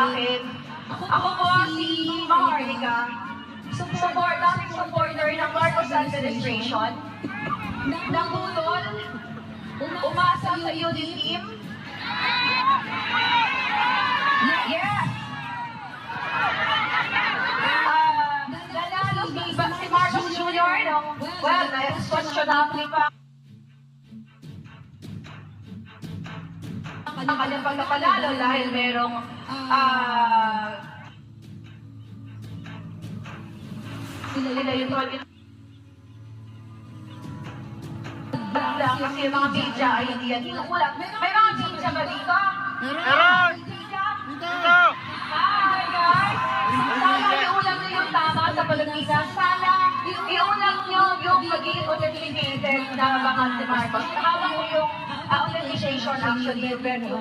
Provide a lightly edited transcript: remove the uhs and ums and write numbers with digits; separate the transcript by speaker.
Speaker 1: akin. Ako po si Maharlika, dating supporter ng Marcos administration, nangulol, umasa sa unit team. Yes! Nanalo si Marcos Jr. Well, questionable pa ang kanyang pagkapanalo dahil merong sila yung kasi yung mga media ay hindi yan inuulat. May mga media ba dito?
Speaker 2: Meron!
Speaker 1: Dito! Hi guys! Sana iulat nyo yung tama sa palagitan. Sana iulat nyo yung magiging authenticated na bakante Marcos. Hawak ko yung authentication actually compared to